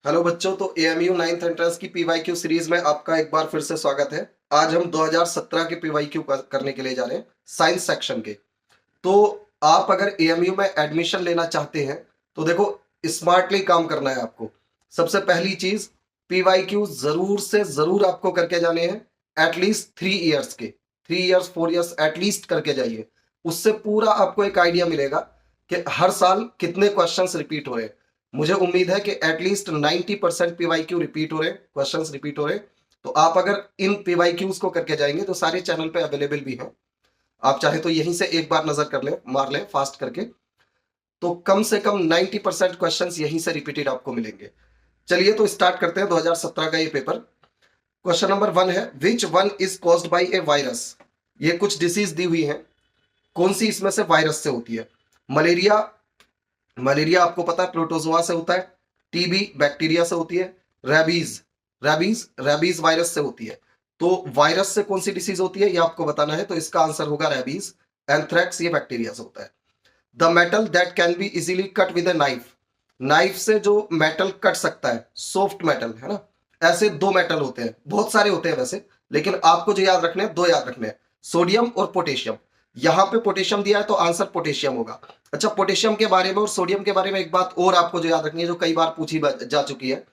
Hello बच्चों, तो AMU 9th entrance की पीवाईक्यू सीरीज में आपका एक बार फिर से स्वागत है। आज हम 2017 के पीवाईक्यू करने के लिए जा रहे हैं, साइंस सेक्शन के। तो आप अगर एएमयू में एडमिशन लेना चाहते हैं तो देखो, स्मार्टली काम करना है आपको। सबसे पहली चीज, पीवाईक्यू जरूर से जरूर आपको करके जाने हैं। एटलीस्ट 3 इयर्स के, 3 इयर्स 4 इयर्स एटलीस्ट करके जाइए। उससे पूरा आपको एक आइडिया मिलेगा कि हर साल कितने क्वेश्चंस रिपीट हो रहे हैं। मुझे उम्मीद है कि एटलीस्ट 90% पीवाईक्यू रिपीट हो रहे, क्वेश्चंस रिपीट हो रहे। तो आप अगर इन पीवाईक्यूज को करके जाएंगे तो सारे चैनल पे अवेलेबल भी हैं। आप चाहे तो यहीं से एक बार नजर कर लें, मार लें फास्ट करके। तो कम से कम 90% क्वेश्चंस यहीं से रिपीटेड आपको मिलेंगे। चलिए तो स्टार्ट करते हैं 2017 का ये पेपर। क्वेश्चन नंबर 1 है, which one is caused by A virus. ये कुछ डिसीज दी हुई है, कौन सी इसमें से वायरस से होती है। मलेरिया, मलेरिया आपको पता है प्रोटोजोआ से होता है। टीबी बैक्टीरिया से होती है। रेबीज, रेबीज वायरस से होती है। तो वायरस से कौन सी डिसीज होती है ये आपको बताना है, तो इसका आंसर होगा रेबीज। एंथ्रेक्स ये बैक्टीरिया से होता है। The metal that can be easily cut with a knife, knife से जो मेटल कट सकता है, सॉफ्ट मेटल है ना। ऐसे दो मेटल होते हैं, बहुत सारे होते हैं वैसे, लेकिन आपको जो याद रखने हैं, दो याद रखने हैं, सोडियम और पोटेशियम। यहां पे पोटेशियम दिया है तो आंसर पोटेशियम होगा। अच्छा, पोटेशियम के बारे में और सोडियम के बारे में एक बात और आपको जो याद रखनी है, जो कई बार पूछी जा चुकी है,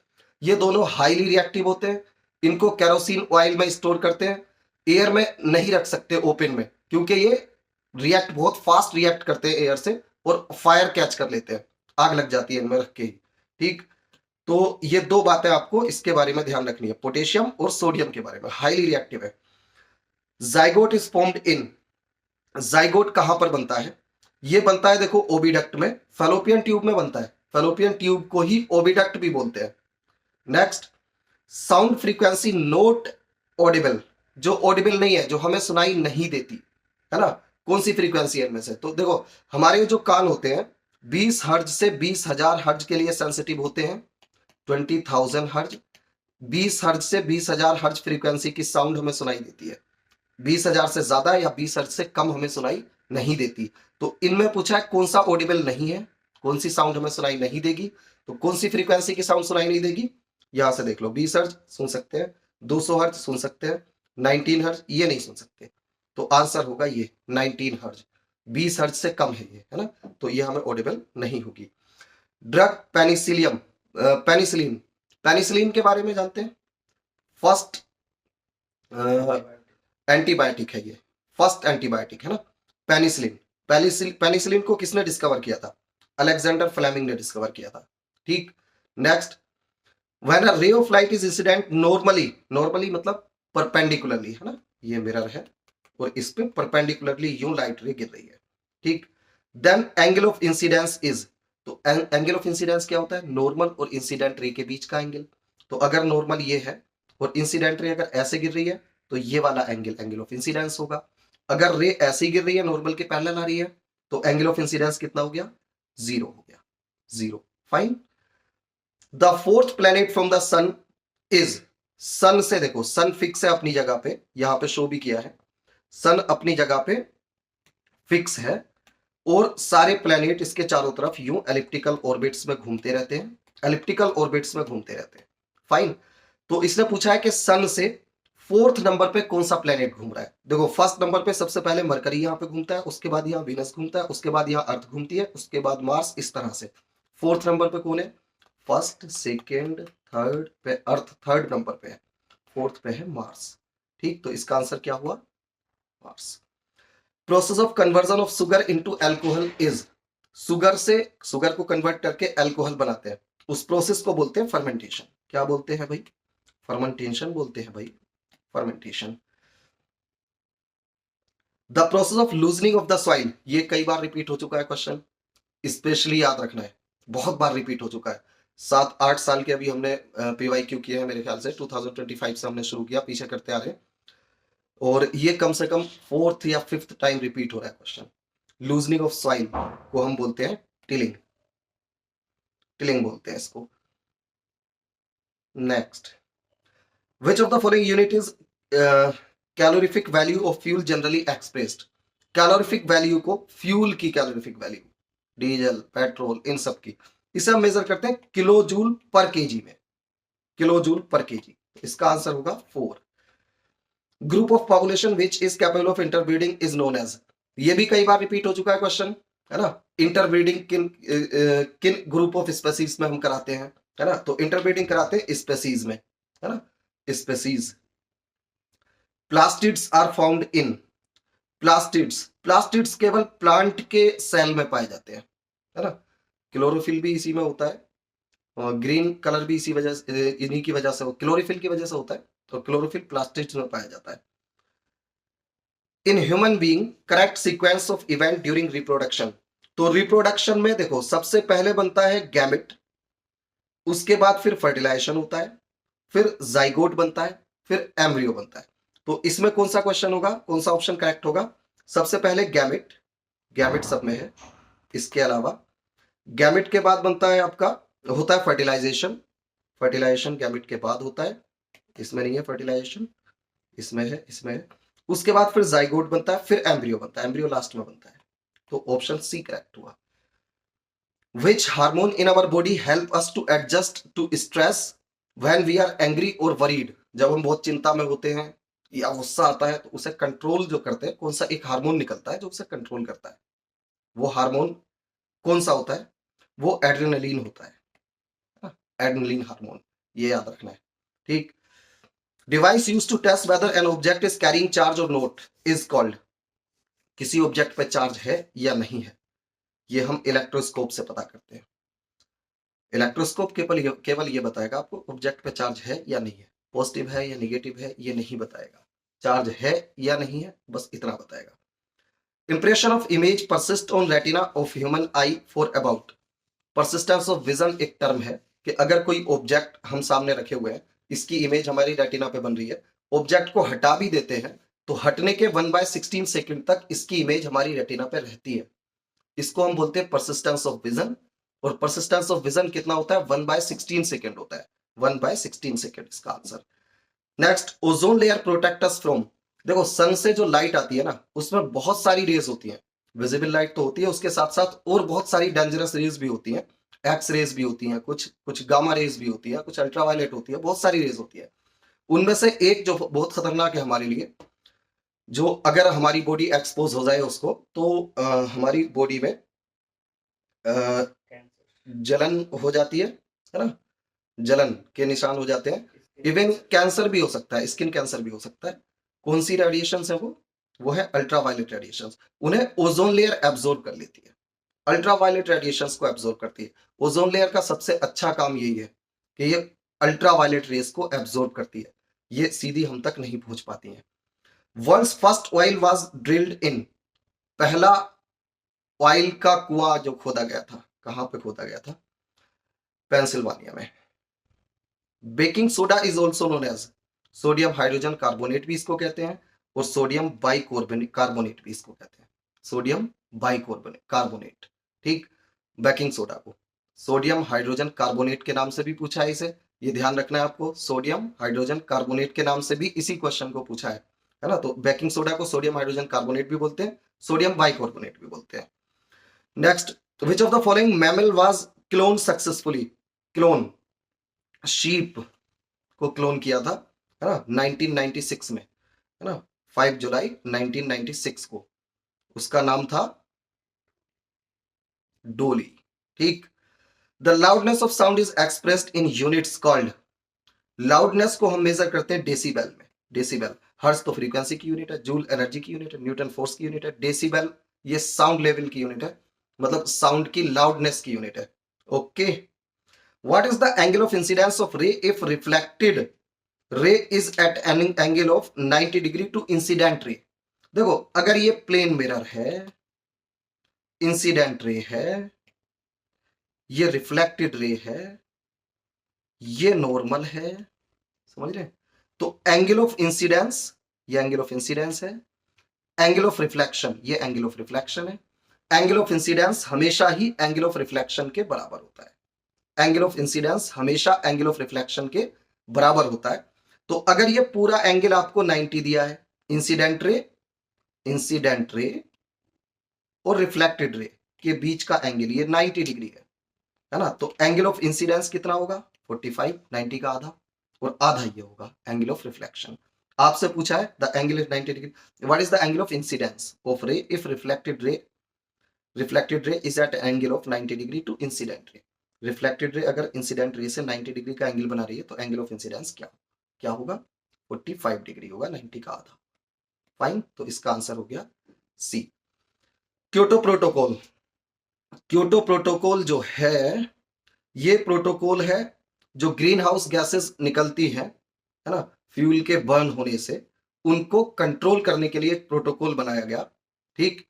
ये दोनों हाईली रिएक्टिव होते हैं। इनको केरोसिन ऑयल में स्टोर करते हैं, एयर में नहीं रख सकते ओपन में, क्योंकि ये रिएक्ट बहुत फास्ट रिएक्ट करते हैं एयर से, और फायर कैच कर लेते हैं, आग लग जाती है इनमें रख के ही। ठीक, तो ये दो बातें आपको इसके बारे में ध्यान रखनी है, पोटेशियम और सोडियम के बारे में, हाईली रिएक्टिव है। Zygote is formed in, zygote कहां पर बनता है, ये बनता है देखो ओविडक्ट में, फैलोपियन ट्यूब में बनता है। फैलोपियन ट्यूब को ही ओविडक्ट भी बोलते हैं। Next, sound frequency note Audible, जो ऑडिबल नहीं है, जो हमें सुनाई नहीं देती है ना, कौन सी फ्रीक्वेंसी है इनमें से। तो देखो, हमारे जो कान होते हैं 20 हर्ज से 20,000 हर्ज के लिए सेंसिटिव होते हैं। 20,000 हर्ज, 20 हर्ज से 20,000 हर्ज फ्रीक्वेंसी की साउंड हमें सुनाई देती है। 20,000 से ज्यादा या 20 हर्ज से कम हमें सुनाई नहीं देती। तो इनमें पूछा है कौन सा ऑडिबल नहीं है, कौन सी साउंड हमें सुनाई नहीं देगी। तो कौन सी फ्रीक्वेंसी की साउंड सुनाई नहीं देगी, यहां से देख लो, 20 हर्ज सुन सकते हैं, 200 हर्ज सुन सकते हैं, 19 हर्ज ये नहीं सुन सकते। तो आंसर होगा ये 19 हर्ज, 20 हर्ज से कम है ये, है ना। तो ये हमें ऑडिबल नहीं होगी। ड्रग पेनिसिलियम, पेनिसिलिन, पेनिसिलिन के बारे में जानते हैं। फर्स्ट एंटीबायोटिक है ये, फर्स्ट एंटीबायोटिक है ना, पेनिसिलिन। पेनिसिलिन को किसने डिस्कवर किया था, अलेक्जेंडर फ्लेमिंग ने डिस्कवर किया था। ठीक, next, when a ray of light is incident normally, normally मतलब परपेंडिकुलरली, है ना, ये मिरर है और इस पे परपेंडिकुलरली यूं लाइट रे गिर रही है। ठीक, then angle of incidence is, तो एंगल ऑफ इंसिडेंस क्या होता है, नॉर्मल और इंसिडेंट रे के बीच का एंगल। तो अगर नॉर्मल ये है और इंसिडेंट रे अगर ऐसे गिर रही है, तो ये वाला एंगल एंगल ऑफ इंसिडेंस होगा। अगर रे ऐसे ही गिर रही है, नॉर्मल के पैरेलल आ रही है, तो एंगल ऑफ इंसिडेंस कितना हो गया, 0 हो गया, 0। Fine. The fourth planet from the sun is, sun से देखो, सन फिक्स है अपनी जगह पे, यहां पे शो भी किया है, सन अपनी जगह पे फिक्स है, और सारे प्लेनेट इसके चारों तरफ यूं एलिप्टिकल ऑर्बिट्स में घूमते रहते हैं, एलिप्टिकल ऑर्बिट्स में घूमते रहते हैं। फाइन। तो इसने पूछा है कि सन से फोर्थ नंबर पे कौन सा प्लेनेट घूम रहा है। देखो, फर्स्ट नंबर पे सबसे पहले मरकरी यहां पे घूमता है, उसके बाद यहां वीनस घूमता है, उसके बाद यहां अर्थ घूमती है, उसके बाद मार्स, इस तरह से। फोर्थ नंबर पे कौन है, फर्स्ट सेकेंड थर्ड पे अर्थ थर्ड नंबर पे है, फोर्थ पे है मार्स। ठीक, तो इसका आंसर क्या हुआ, Mars. Process of conversion of sugar into alcohol is, sugar से, शुगर को कन्वर्ट करके अल्कोहल बनाते हैं, उस प्रोसेस को बोलते हैं फर्मेंटेशन। क्या बोलते हैं भाई, फर्मेंटेशन बोलते हैं भाई, fermentation. The process of loosening of the soil, ये कई बार रिपीट हो चुका है क्वेश्चन, स्पेशली याद रखना है, बहुत बार रिपीट हो चुका है। 7-8 साल के अभी हमने पीवाईक्यू किए हैं, मेरे ख्याल से 2025 से हमने शुरू किया, पीछे करते आ रहे हैं, और ये कम से कम फोर्थ या फिफ्थ टाइम रिपीट हो रहा है क्वेश्चन। लूजनिंग ऑफ सॉइल को हम बोलते हैं टिलिंग, टिलिंग बोलते हैं इसको। Next, which of the following unit is calorific value of fuel generally expressed. Calorific value को, फ्यूल की कैलोरीफिक वैल्यू, डीजल पेट्रोल इन सब की, इसे हम मेजर करते हैं किलो जूल पर केजी में। किलो जूल पर केजी। इसका आंसर होगा 4। Group of population which is capable of interbreeding is known as, ये भी कई बार रिपीट हो चुका है क्वेश्चन, है ना। इंटरब्रीडिंग किन किन ग्रुप ऑफ स्पेसीज में हम कराते हैं, है ना। तो इंटरब्रीडिंग कराते हैं स्पेसीज में, है ना, species. Plastids are found in, plastids, plastids केवल प्लांट के सेल में पाए जाते हैं, है ना। क्लोरोफिल भी इसी में होता है, और ग्रीन कलर भी इसी वजह से, इन्हीं की वजह से, क्लोरोफिल की वजह से होता है। तो क्लोरोफिल प्लास्टिड्स में पाया जाता है। In human being correct sequence of event during reproduction, तो रिप्रोडक्शन में देखो सबसे पहले बनता है गैमेट, उसके बाद फिर फर्टिलाइजेशन होता है, फिर जाइगोट बनता है, फिर एम्ब्रियो बनता है। तो इसमें कौन सा क्वेश्चन होगा, कौन सा ऑप्शन करेक्ट होगा? सबसे पहले गैमेट, गैमेट सब में है। इसके अलावा गैमेट के बाद बनता है आपका, होता है फर्टिलाइजेशन, फर्टिलाइजेशन गैमेट के बाद होता है। इसमें नहीं है फर्टिलाइजेशन, इसमें है, इसमें है। उसके बाद फिर जाइगोट बनता है, फिर एम्ब्रियो बनता है, एम्ब्रियो लास्ट में बनता है। तो ऑप्शन सी करेक्ट हुआ। Which hormone in our body help us to adjust to stress when we are angry or worried, जब हम बहुत चिंता में होते हैं या गुस्सा आता है तो उसे कंट्रोल जो करते हैं, कौन सा एक हार्मोन निकलता है जो उसे कंट्रोल करता है, वो हार्मोन कौन सा होता है? वो एड्रेनलिन होता है, एड्रेनलिन हार्मोन, ये याद रखना है, ठीक। Device use to test whether an object is carrying charge और नोट इज कॉल्ड, किसी ऑब्जेक्ट पे चार्ज है या नहीं है, ये हम इलेक्ट्रोस्कोप से पता करते हैं। इलेक्ट्रोस्कोप केवल ये बताएगा आपको ऑब्जेक्ट पे चार्ज है या नहीं है, पॉजिटिव है या निगेटिव है ये नहीं बताएगा, चार्ज है या नहीं है बस इतना बताएगा। Impression of image persist on retina of human I for about, persistence of vision एक टर्म है कि अगर कोई ऑब्जेक्ट हम सामने रखे हुए हैं, इसकी इमेज हमारी रेटिना पे बन रही है, ऑब्जेक्ट को हटा भी देते हैं तो हटने के 1/16 सेकंड तक इसकी इमेज हमारी रेटिना पे रहती है, इसको हम बोलते हैं परसिस्टेंस ऑफ विजन। और परसिस्टेंस ऑफ विजन कितना होता है? 1/16 सेकंड होता है, 1/16 सेकंड इसका answer. Next, ozone layer protect us from, देखो सन से जो लाइट आती है ना उसमें बहुत सारी रेज होती है, विजिबल लाइट तो होती है, उसके साथ साथ और बहुत सारी डेंजरस रेज भी होती है, एक्स रेज भी होती है, कुछ कुछ गामा रेज भी होती है, कुछ अल्ट्रावायलेट होती है, बहुत सारी रेज होती है। उनमें से एक जो बहुत खतरनाक है हमारे लिए, जो अगर हमारी बॉडी एक्सपोज हो जाए उसको तो हमारी बॉडी में जलन हो जाती है ना, जलन के निशान हो जाते हैं, इवन कैंसर भी हो सकता है, स्किन कैंसर भी हो सकता है। कौन सी रेडिएशन है वो है अल्ट्रावायलेट रेडिएशन, उन्हें ओजोन लेयर एब्जॉर्ब कर लेती है, अल्ट्रावायलेट रेडिएशंस को एब्जॉर्ब करती है। ओजोन लेयर का सबसे अच्छा काम यही है कि ये अल्ट्रावायलेट रेस को एब्जॉर्ब करती है, ये सीधी हम तक नहीं पहुंच पाती है। Once first oil was drilled in, पहला ऑयल का कुआं जो खोदा गया था, कहां पे खोदा गया था? पेंसिल्वानिया में। Baking soda is also known as, sodium hydrogen carbonate भी इसको कहते हैं, और सोडियम कार्बोनेट भी इसको कहते हैं, सोडियम कार्बोनेट, ठीक। बेकिंग सोडा को सोडियम हाइड्रोजन कार्बोनेट के नाम से भी पूछा है इसे, ये ध्यान रखना है आपको, सोडियम हाइड्रोजन कार्बोनेट के नाम से भी इसी क्वेश्चन को पूछा है ना। तो बेकिंग सोडा को सोडियम हाइड्रोजन कार्बोनेट भी बोलते हैं, सोडियम बाइकार्बोनेट भी बोलते हैं। Next, which of the following mammal was clone successfully, clone, sheep को क्लोन किया था, है ना, 1996 में, है ना, 5 जुलाई 1996 को, उसका नाम था डोली, ठीक। The loudness of sound is expressed in units called, loudness को हम मेजर करते हैं डेसिबल में, डेसिबल, हर्ट्ज तो फ्रीक्वेंसी की यूनिट है, जूल एनर्जी की यूनिट है, न्यूटन फोर्स की यूनिट है, डेसिबल ये साउंड लेवल की यूनिट है, मतलब साउंड की लाउडनेस की यूनिट है, okay. What is the angle of incidence of ray if reflected ray is at an angle of 90 degree to incident रे, देखो अगर ये प्लेन मिरर है, इंसिडेंट रे है, ये रिफ्लेक्टेड रे है, ये नॉर्मल है, समझ रहे हैं? तो एंगल ऑफ इंसिडेंस, ये एंगल ऑफ इंसिडेंस है, एंगल ऑफ रिफ्लेक्शन, ये एंगल ऑफ रिफ्लेक्शन है। एंगल ऑफ इंसिडेंस हमेशा ही एंगल ऑफ रिफ्लेक्शन के बराबर होता है, एंगल ऑफ इंसिडेंस हमेशा एंगल ऑफ रिफ्लेक्शन के बराबर होता है। तो अगर ये पूरा एंगल आपको 90 दिया है, इंसिडेंट रे और रिफ्लेक्टेड रे के बीच का एंगल ये 90 डिग्री है ना, तो एंगल ऑफ इंसिडेंस कितना होगा? 45, 90 का आधा, और आधा ये होगा एंगल ऑफ रिफ्लेक्शन। आपसे पूछा है the angle is 90 degree, what is the angle of incidence of ray if reflected ray is at angle of 90 degree to incident ray. Reflected ray अगर इंसिडेंट रे से 90 डिग्री का angle बना रही है तो एंगल ऑफ इंसिडेंस क्या होगा? 45 degree होगा, 90 का आधा। फाइन, तो इसका आंसर हो गया सी। क्योटो प्रोटोकॉल, क्योटो प्रोटोकॉल जो है ये प्रोटोकॉल है जो ग्रीन हाउस गैसेस निकलती है ना, फ्यूल के बर्न होने से, उनको कंट्रोल करने के लिए एक प्रोटोकॉल बनाया गया। ठीक,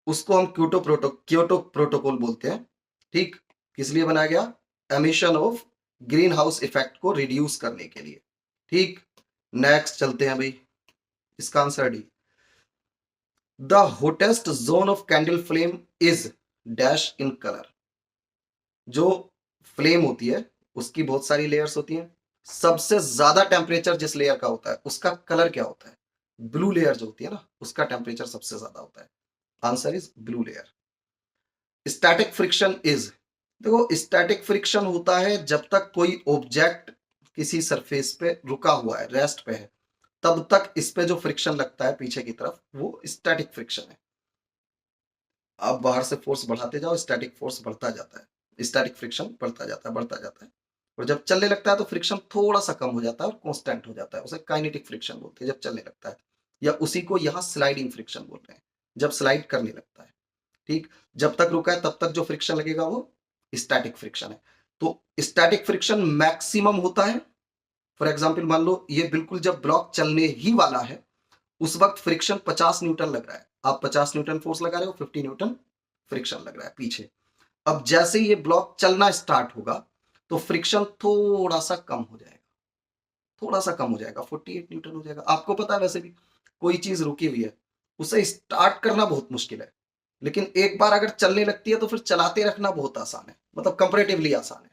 उसको हम क्योटो प्रोटोकॉल बोलते हैं। ठीक, किस लिए बनाया गया? Emission of green house effect को रिड्यूस करने के लिए। ठीक, नेक्स्ट चलते हैं भाई, इसका answer D. The hottest zone of candle flame is dash in colour. जो फ्लेम होती है उसकी बहुत सारी लेयर्स होती हैं, सबसे ज्यादा टेम्परेचर जिस लेयर का होता है उसका कलर क्या होता है? ब्लू लेयर जो होती है ना, उसका टेम्परेचर सबसे ज्यादा होता है। Answer is blue layer. Static friction is, देखो स्टैटिक फ्रिक्शन होता है जब तक कोई ऑब्जेक्ट किसी सरफेस पे रुका हुआ है, रेस्ट पे है, तब तक इस पे जो फ्रिक्शन लगता है पीछे की तरफ वो स्टैटिक फ्रिक्शन है। आप बाहर से फोर्स बढ़ाते जाओ, स्टैटिक फोर्स बढ़ता जाता है, स्टैटिक फ्रिक्शन बढ़ता जाता है बढ़ता जाता है, और जब चलने लगता है तो फ्रिक्शन थोड़ा सा कम हो जाता है और कांस्टेंट हो जाता है, उसे काइनेटिक फ्रिक्शन बोलते हैं जब चलने लगता है, या उसी को यहाँ स्लाइडिंग फ्रिक्शन बोल रहे हैं जब स्लाइड करने लगता है। ठीक, जब तक रुका है तब तक जो फ्रिक्शन लगेगा वो स्टैटिक फ्रिक्शन है। तो स्टैटिक फ्रिक्शन मैक्सिमम होता है, फॉर एग्जाम्पल मान लो ये बिल्कुल जब ब्लॉक चलने ही वाला है उस वक्त फ्रिक्शन 50 न्यूटन लग रहा है, आप 50 न्यूटन फोर्स लगा रहे हो, 50 न्यूटन फ्रिक्शन लग रहा है पीछे। अब जैसे ये ब्लॉक चलना स्टार्ट होगा तो फ्रिक्शन थोड़ा सा कम हो जाएगा, थोड़ा सा कम हो जाएगा, 48 न्यूटन हो जाएगा। आपको पता है वैसे भी कोई चीज रुकी हुई है उसे स्टार्ट करना बहुत मुश्किल है, लेकिन एक बार अगर चलने लगती है तो फिर चलाते रखना बहुत आसान है, मतलब कंपैरेटिवली आसान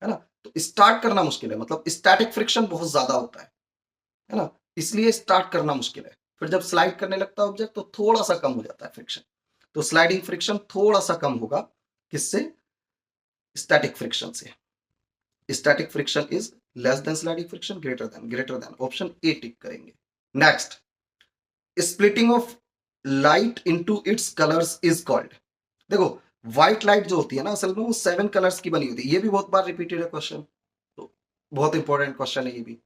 है ना। तो स्टार्ट करना मुश्किल है, मतलब स्टैटिक फ्रिक्शन बहुत ज्यादा होता है ना, इसलिए स्टार्ट करना मुश्किल है। फिर जब स्लाइड करने लगता है ऑब्जेक्ट तो थोड़ा सा कम हो जाता है फ्रिक्शन, तो स्लाइडिंग फ्रिक्शन थोड़ा सा कम होगा, किससे? स्टैटिक फ्रिक्शन से। Static friction is less than sliding friction, greater than, option A tick करेंगे। Next, splitting of light into its colours is called. देखो व्हाइट लाइट जो होती है ना असल में वो 7 कलर्स की बनी होती है, ये भी बहुत बार रिपीटेड है क्वेश्चन, तो बहुत इंपॉर्टेंट क्वेश्चन है ये भी।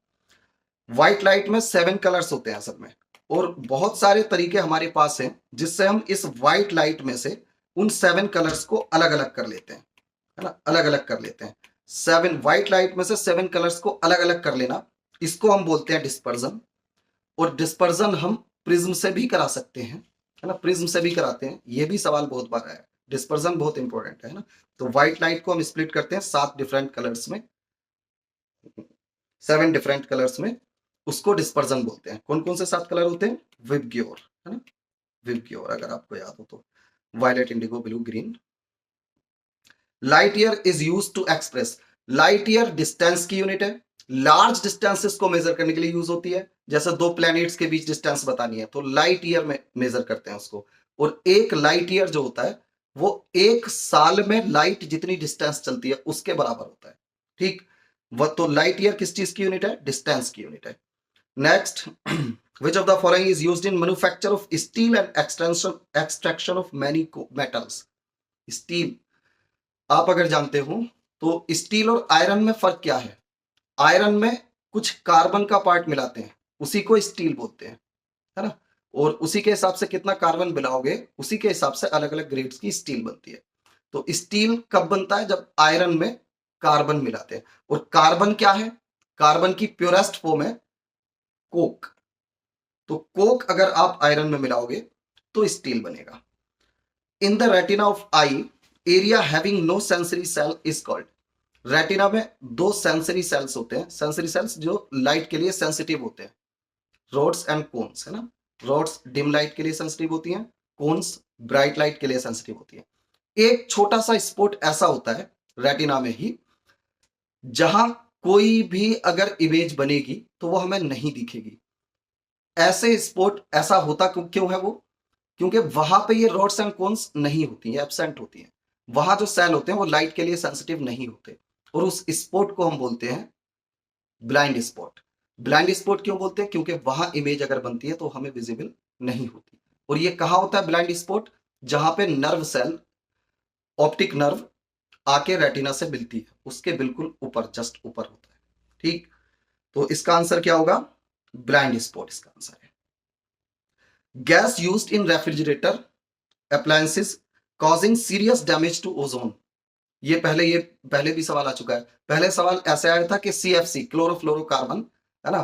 व्हाइट लाइट में 7 कलर्स होते हैं असल में, और बहुत सारे तरीके हमारे पास हैं जिससे हम इस व्हाइट लाइट में से उन 7 कलर्स को अलग अलग कर लेते हैं, है ना, अलग अलग कर लेते हैं। 7 व्हाइट लाइट में से 7 कलर्स को अलग अलग कर लेना, इसको हम बोलते हैं डिस्पर्जन। और डिस्पर्जन हम प्रिज्म से भी करा सकते हैं, है ना, प्रिज्म से भी कराते हैं, ये भी सवाल बहुत बार आया है। डिस्पर्जन बहुत इंपॉर्टेंट है ना। तो व्हाइट लाइट को हम स्प्लिट करते हैं 7 डिफरेंट कलर्स में, 7 डिफरेंट कलर्स में, उसको डिस्पर्जन बोलते हैं। कौन कौन से 7 कलर होते हैं? विबग्योर, है ना, विबग्योर अगर आपको याद हो तो, violet, indigo, blue, green. Light year is use to express, light year distance की यूनिट है, लार्ज डिस्टेंसेस को मेजर करने के लिए यूज होती है, जैसे 2 प्लैनेट्स के बीच डिस्टेंस बतानी है तो लाइट ईयर में मेजर करते हैं उसको। और एक लाइट ईयर जो होता है वो 1 साल में लाइट जितनी डिस्टेंस चलती है उसके बराबर होता है। ठीक, वह तो लाइट ईयर किस चीज की यूनिट है? डिस्टेंस की यूनिट है। Next, which of the following is used in manufacture of steel and extraction of many metals? Steel आप अगर जानते हो तो स्टील और आयरन में फर्क क्या है? आयरन में कुछ कार्बन का पार्ट मिलाते हैं, उसी को स्टील बोलते हैं, है ना, और उसी के हिसाब से कितना कार्बन मिलाओगे उसी के हिसाब से अलग अलग ग्रेड्स की स्टील बनती है। तो स्टील कब बनता है? जब आयरन में कार्बन मिलाते हैं। और कार्बन क्या है? कार्बन की प्योरेस्ट फॉर्म है कोक, तो कोक अगर आप आयरन में मिलाओगे तो स्टील बनेगा। In the retina of eye area having no sensory cell is called. Retina में 2 सेंसरी सेल्स होते हैं, सेंसरी सेल्स जो लाइट के लिए सेंसिटिव होते हैं, रोड्स एंड कोन्स, है ना। रोड्स डिम लाइट के लिए सेंसिटिव होती हैं, कोन्स ब्राइट लाइट के लिए सेंसिटिव होती है। एक छोटा सा स्पॉट ऐसा होता है रेटिना में ही जहां कोई भी अगर इमेज बनेगी तो वो हमें नहीं दिखेगी। ऐसे स्पॉट ऐसा होता क्यों है वो? क्योंकि वहां पे ये रोड्स एंड कोन्स नहीं होती है, एब्सेंट होती हैं। वहां जो सेल होते हैं वो लाइट के लिए सेंसिटिव नहीं होते, और उस स्पॉट को हम बोलते हैं ब्लाइंड स्पॉट। ब्लाइंड स्पॉट क्यों बोलते हैं? क्योंकि वहां इमेज अगर बनती है तो हमें विजिबल नहीं होती। और ये कहाँ होता है ब्लाइंड स्पॉट? जहां पे नर्व सेल, ऑप्टिक नर्व आके रेटिना से मिलती है, उसके बिल्कुल ऊपर, जस्ट ऊपर होता है। ठीक, तो इसका आंसर क्या होगा? ब्लाइंड स्पॉट इसका आंसर है। Gas used in refrigerator appliances causing serious damage to ozone. ये पहले भी सवाल आ चुका है। पहले सवाल ऐसे आया था कि सीएफसी, क्लोरोफ्लोरोकार्बन, है ना,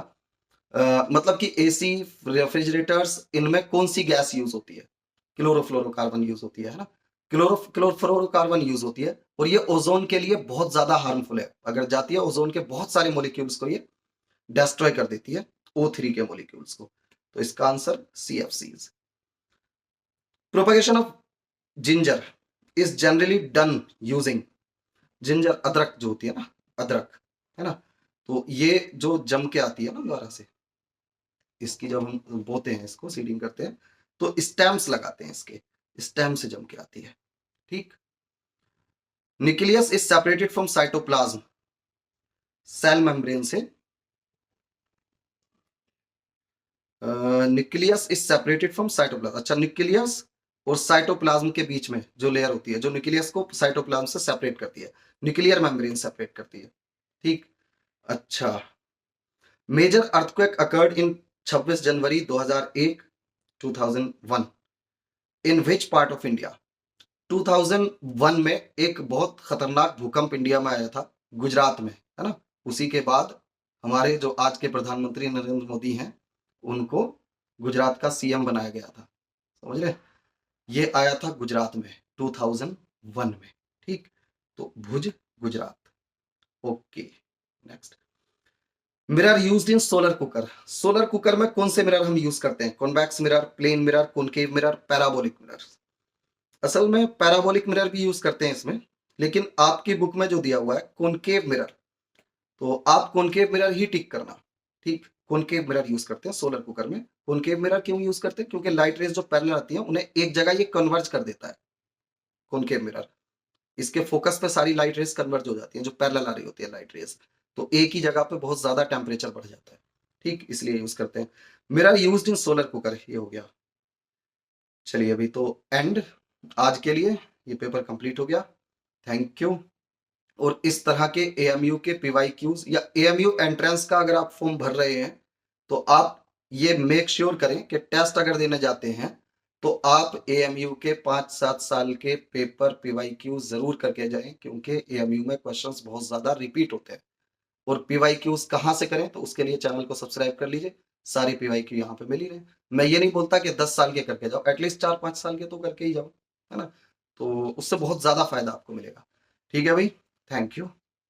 मतलब कि एसी, रेफ्रिजरेटर्स, इनमें कौन सी गैस यूज होती है? क्लोरोफ्लोरोकार्बन यूज होती है ना। क्लोरोफ्लोरोकार्बन यूज होती है, और ये ओजोन के लिए बहुत ज्यादा हार्मफुल है। अगर जाती है ओजोन के बहुत सारे मॉलिक्यूल्स को ये डिस्ट्रॉय कर देती है, O3 के मॉलिक्यूल्स को। तो इसका answer CFCs। Propagation of ginger is generally done using, ginger अदरक जो होती है ना, अदरक, है ना, तो ये जो जम के आती है ना द्वारा से, इसकी जब हम बोते हैं, इसको सीडिंग करते हैं, तो स्टेम्स लगाते हैं, इसके स्टेम से जम के आती है। ठीक, nucleus is separated from cytoplasm, cell membrane से। Nucleus is separated from cytoplasm. अच्छा, न्यूक्लियस और साइटोप्लाज्म के बीच में जो लेयर होती है, जो न्यूक्लियस को साइटोप्लाज्म से सेपरेट करती है, न्यूक्लियर मेम्ब्रेन सेपरेट करती है। ठीक, अच्छा, major earthquake occurred in 26 January 2001, 2001 in which part of India? 2001 में एक बहुत खतरनाक भूकंप इंडिया में आया था, गुजरात में, है ना। उसी के बाद हमारे जो आज के प्रधानमंत्री नरेंद्र मोदी हैं, उनको गुजरात का सीएम बनाया गया था, समझ रहे। ये आया था गुजरात में 2001 में। ठीक, तो Bhuj, Gujarat. Okay, next. Mirror used in solar cooker. Solar cooker में कौन से मिरर हम यूज करते हैं? Convex mirror, plane mirror, concave mirror, parabolic mirror. असल में पैराबोलिक मिरर भी यूज करते हैं इसमें, लेकिन आपकी बुक में जो दिया हुआ है कॉनकेव मिरर, तो आप कॉनकेव मिरर ही टिक करना। ठीक, कॉनकेव मिरर यूज करते हैं सोलर कुकर में। कॉनकेव मिरर क्यों यूज करते हैं? क्योंकि लाइट रेज जो पैरेलल आती है उन्हें एक जगह ये कन्वर्ज कर देता है, कॉनकेव मिरर। इसके फोकस पे सारी लाइट रेज कन्वर्ज हो जाती है, जो पैरेलल आ रही होती है लाइट रेज, तो एक ही जगह पे बहुत ज्यादा टेम्परेचर बढ़ जाता है। ठीक, इसलिए यूज करते हैं। Mirror used in solar cooker, ये हो गया। चलिए, अभी तो एंड आज के लिए, ये पेपर कंप्लीट हो गया। Thank you. और इस तरह के एएमयू के पीवाईक्यूज या एएमयू एंट्रेंस का अगर आप फॉर्म भर रहे हैं, तो आप ये मेक श्योर करें कि टेस्ट अगर देने जाते हैं तो आप एएमयू के 5-7 साल के पेपर पीवाईक्यू जरूर करके जाएं, क्योंकि एएमयू में क्वेश्चंस बहुत ज्यादा रिपीट होते हैं। और पीवाईक्यूज कहाँ से करें? तो उसके लिए चैनल को सब्सक्राइब कर लीजिए, सारी पीवाईक्यू यहाँ पे मिल ही रहे। मैं ये नहीं बोलता कि 10 साल के करके जाओ, एटलीस्ट 4-5 साल के तो करके ही जाओ, है ना, तो उससे बहुत ज्यादा फायदा आपको मिलेगा। ठीक है भाई, थैंक यू।